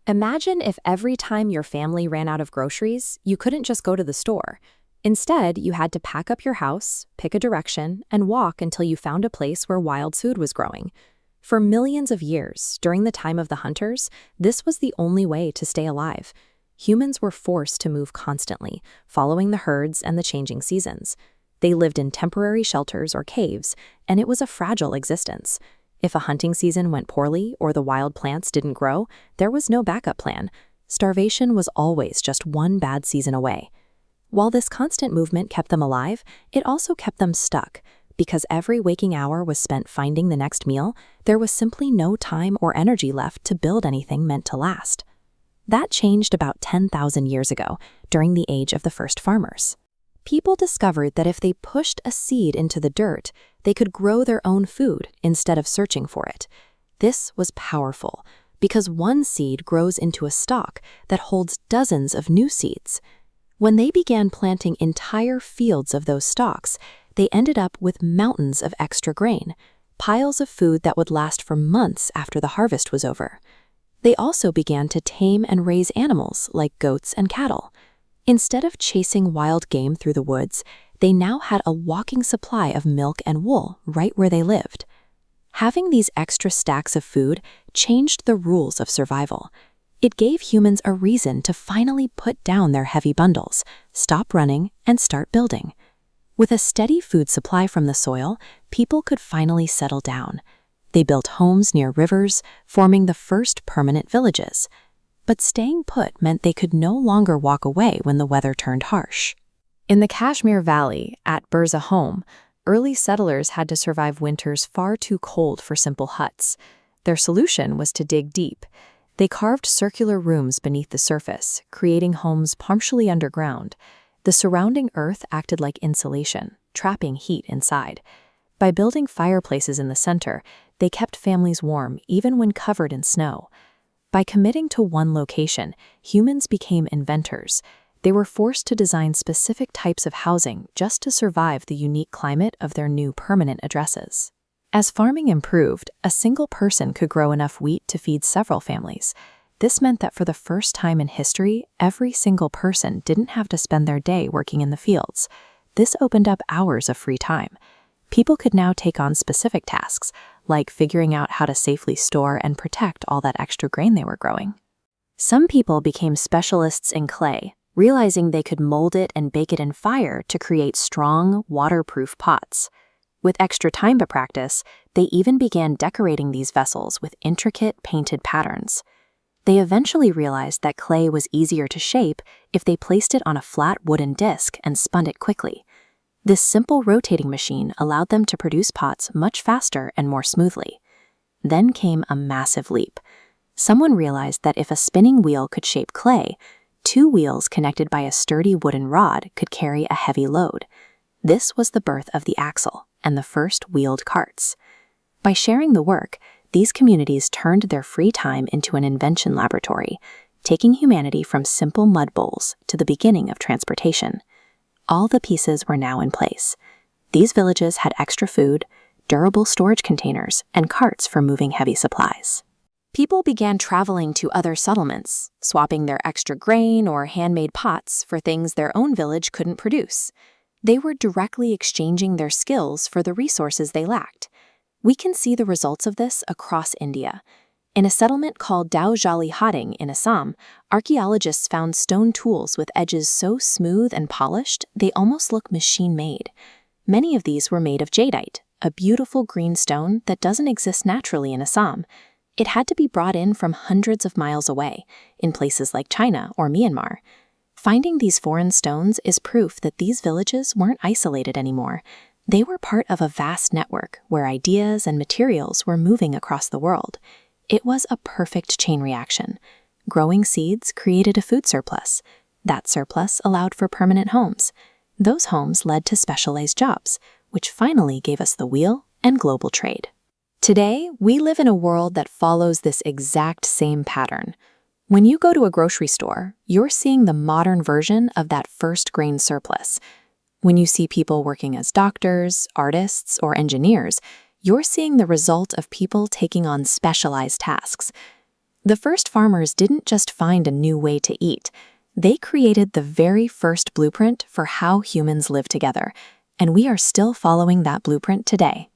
Imagine if every time your family ran out of groceries, you couldn't just go to the store. Instead, you had to pack up your house, pick a direction, and walk until you found a place where wild food was growing. For millions of years, during the time of the hunters, this was the only way to stay alive. Humans were forced to move constantly, following the herds and the changing seasons. They lived in temporary shelters or caves, and it was a fragile existence. If a hunting season went poorly or the wild plants didn't grow, there was no backup plan. Starvation was always just one bad season away. While this constant movement kept them alive, it also kept them stuck. Because every waking hour was spent finding the next meal, there was simply no time or energy left to build anything meant to last. That changed about 10,000 years ago, during the age of the first farmers. People discovered that if they pushed a seed into the dirt, they could grow their own food instead of searching for it. This was powerful, because one seed grows into a stalk that holds dozens of new seeds. When they began planting entire fields of those stalks, they ended up with mountains of extra grain, piles of food that would last for months after the harvest was over. They also began to tame and raise animals like goats and cattle. Instead of chasing wild game through the woods, they now had a walking supply of milk and wool right where they lived. Having these extra stacks of food changed the rules of survival. It gave humans a reason to finally put down their heavy bundles, stop running, and start building. With a steady food supply from the soil, people could finally settle down. They built homes near rivers, forming the first permanent villages. But staying put meant they could no longer walk away when the weather turned harsh. In the Kashmir Valley, at Birza Home, early settlers had to survive winters far too cold for simple huts. Their solution was to dig deep. They carved circular rooms beneath the surface, creating homes partially underground. The surrounding earth acted like insulation, trapping heat inside. By building fireplaces in the center, they kept families warm even when covered in snow. By committing to one location, humans became inventors. They were forced to design specific types of housing just to survive the unique climate of their new permanent addresses. As farming improved, a single person could grow enough wheat to feed several families. This meant that for the first time in history, every single person didn't have to spend their day working in the fields. This opened up hours of free time. People could now take on specific tasks, like figuring out how to safely store and protect all that extra grain they were growing. Some people became specialists in clay, realizing they could mold it and bake it in fire to create strong, waterproof pots. With extra time to practice, they even began decorating these vessels with intricate painted patterns. They eventually realized that clay was easier to shape if they placed it on a flat wooden disc and spun it quickly. This simple rotating machine allowed them to produce pots much faster and more smoothly. Then came a massive leap. Someone realized that if a spinning wheel could shape clay, two wheels connected by a sturdy wooden rod could carry a heavy load. This was the birth of the axle and the first wheeled carts. By sharing the work, these communities turned their free time into an invention laboratory, taking humanity from simple mud bowls to the beginning of transportation. All the pieces were now in place. These villages had extra food, durable storage containers, and carts for moving heavy supplies. People began traveling to other settlements, swapping their extra grain or handmade pots for things their own village couldn't produce. They were directly exchanging their skills for the resources they lacked. We can see the results of this across India. In a settlement called Daujali Hading in Assam, archaeologists found stone tools with edges so smooth and polished they almost look machine-made. Many of these were made of jadeite, a beautiful green stone that doesn't exist naturally in Assam. It had to be brought in from hundreds of miles away, in places like China or Myanmar. Finding these foreign stones is proof that these villages weren't isolated anymore. They were part of a vast network where ideas and materials were moving across the world. It was a perfect chain reaction. Growing seeds created a food surplus. That surplus allowed for permanent homes. Those homes led to specialized jobs, which finally gave us the wheel and global trade. Today, we live in a world that follows this exact same pattern. When you go to a grocery store, you're seeing the modern version of that first grain surplus. When you see people working as doctors, artists, or engineers, you're seeing the result of people taking on specialized tasks. The first farmers didn't just find a new way to eat. They created the very first blueprint for how humans live together, and we are still following that blueprint today.